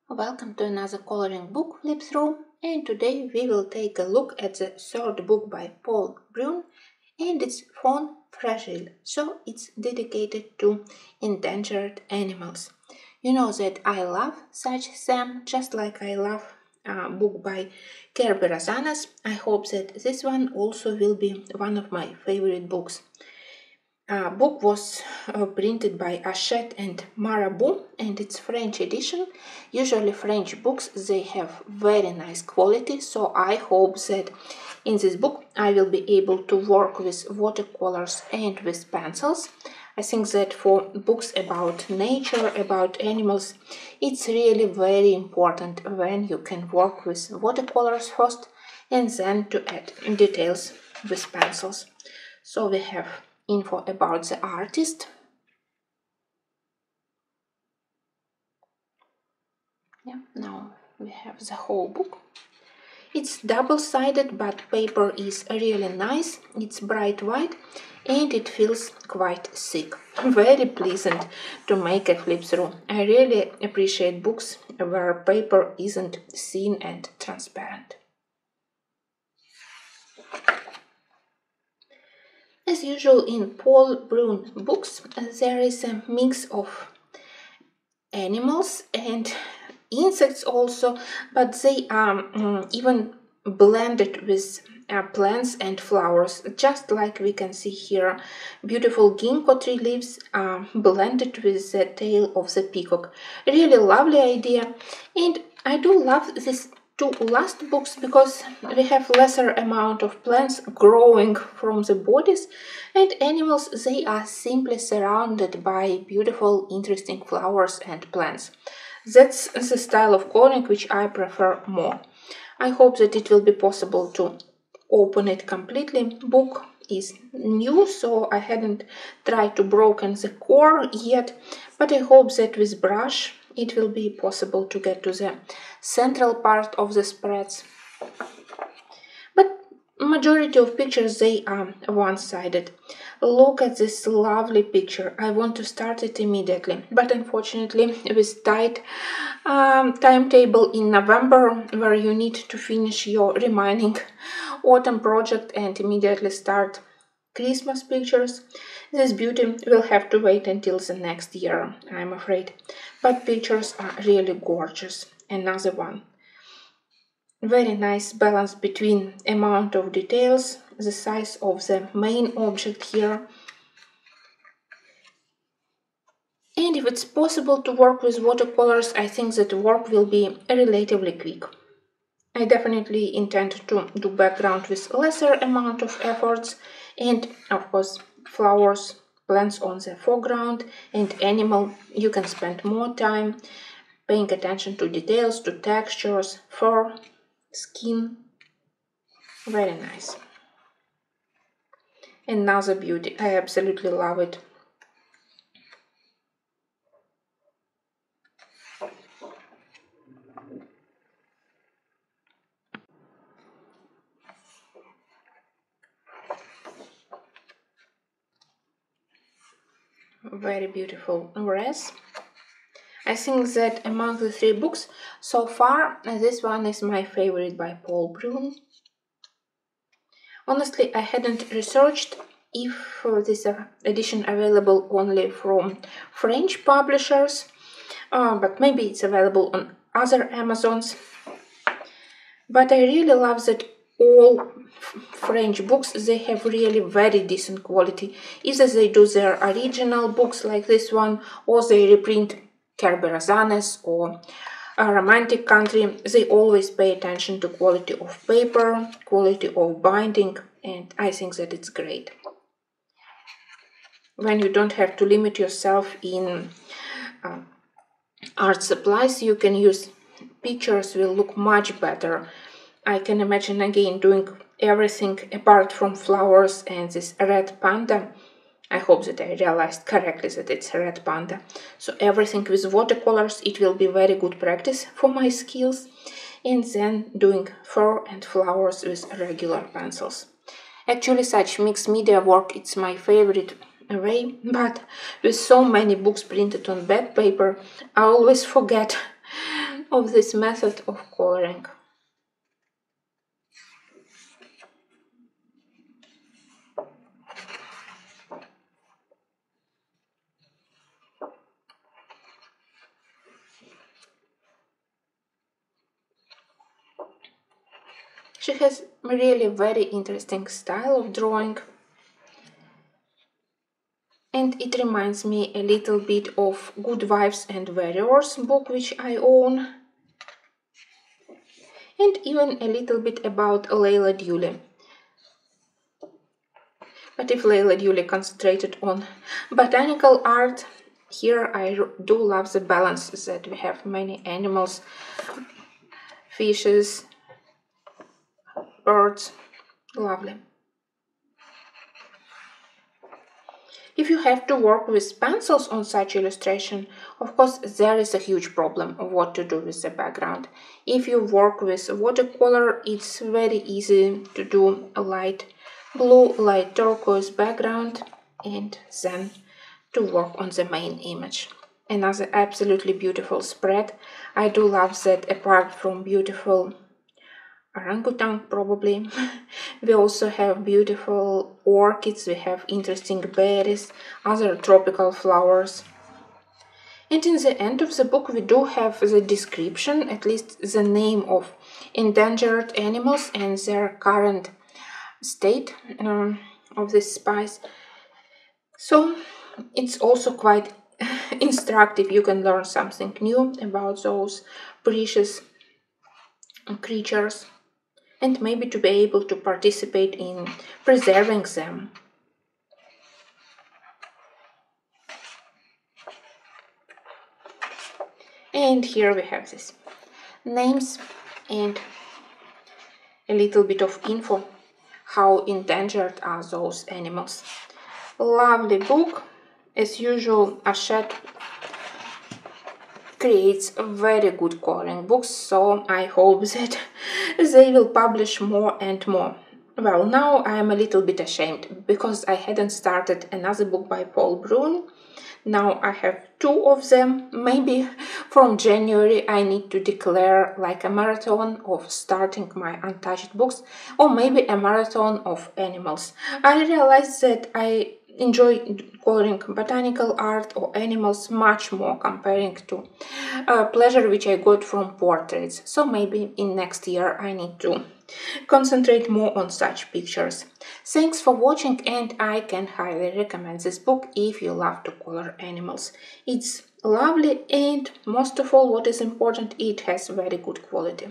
Welcome to another coloring book flip through, and today we will take a look at the third book by Paul Brun, and it's Faune Fragile, so it's dedicated to endangered animals. You know that I love such them, just like I love a book by Kolorowanka. I hope that this one also will be one of my favorite books. Book was printed by Hachette and Malbuch, and it's French edition. Usually French books, they have very nice quality, so I hope that in this book I will be able to work with watercolors and with pencils. I think that for books about nature, about animals, it's really very important when you can work with watercolors first and then to add details with pencils. So we have info about the artist. Now we have the whole book. It's double-sided, but paper is really nice. It's bright white and it feels quite thick. Very pleasant to make a flip through. I really appreciate books where paper isn't thin and transparent. As usual in Paul Brun books, there is a mix of animals and insects also, but they are even blended with plants and flowers, just like we can see here. Beautiful ginkgo tree leaves are blended with the tail of the peacock. Really lovely idea, and I do love this two last books because we have lesser amount of plants growing from the bodies, and animals, they are simply surrounded by beautiful interesting flowers and plants. That's the style of coloring which I prefer more. I hope that it will be possible to open it completely. Book is new, so I hadn't tried to broken the core yet, but I hope that with brush it will be possible to get to the central part of the spreads. But majority of pictures, they are one-sided. Look at this lovely picture. I want to start it immediately, but unfortunately with tight timetable in November, where you need to finish your remaining autumn project and immediately start Christmas pictures, this beauty will have to wait until the next year, I'm afraid. But pictures are really gorgeous. Another one. Very nice balance between amount of details, the size of the main object here. And if it's possible to work with watercolors, I think that work will be relatively quick. I definitely intend to do background with lesser amount of efforts, and of course flowers, plants on the foreground, and animal, you can spend more time paying attention to details, to textures, fur, skin. Very nice. Another beauty, I absolutely love it. Very beautiful wreath. I think that among the three books so far, this one is my favorite by Paul Brun. Honestly, I hadn't researched if this edition available only from French publishers, but maybe it's available on other Amazons. But I really love that all French books, they have really very decent quality. Either they do their original books like this one, or they reprint Kolorowanka or A Romantic Country. They always pay attention to quality of paper, quality of binding, and I think that it's great. When you don't have to limit yourself in art supplies, you can use pictures, will look much better. I can imagine again doing everything apart from flowers and this red panda. I hope that I realized correctly that it's a red panda. So everything with watercolors, it will be very good practice for my skills. And then doing fur and flowers with regular pencils. Actually, such mixed media work, it's my favorite way, but with so many books printed on bad paper, I always forget of this method of coloring. She has really very interesting style of drawing, and it reminds me a little bit of Good Wives and Warriors book which I own, and even a little bit about Leila Dewley. But if Leila Dewley concentrated on botanical art, here I do love the balance that we have many animals, fishes, birds. Lovely. If you have to work with pencils on such illustration, of course there is a huge problem of what to do with the background. If you work with watercolor, it's very easy to do a light blue, light turquoise background and then to work on the main image. Another absolutely beautiful spread. I do love that apart from beautiful orangutan probably, we also have beautiful orchids, we have interesting berries, other tropical flowers. And in the end of the book we do have the description, at least the name of endangered animals and their current state of this spice. So it's also quite instructive. You can learn something new about those precious creatures and maybe to be able to participate in preserving them. And here we have this names and a little bit of info how endangered are those animals. Lovely book. As usual, Hachette creates very good coloring books, so I hope that they will publish more and more. Well, now I am a little bit ashamed because I hadn't started another book by Paul Brun. Now I have 2 of them. Maybe from January I need to declare like a marathon of starting my untouched books, or maybe a marathon of animals. I realized that I enjoy coloring botanical art or animals much more comparing to pleasure which I got from portraits. So maybe in next year I need to concentrate more on such pictures. Thanks for watching, and I can highly recommend this book if you love to color animals. It's lovely, and most of all what is important, it has very good quality.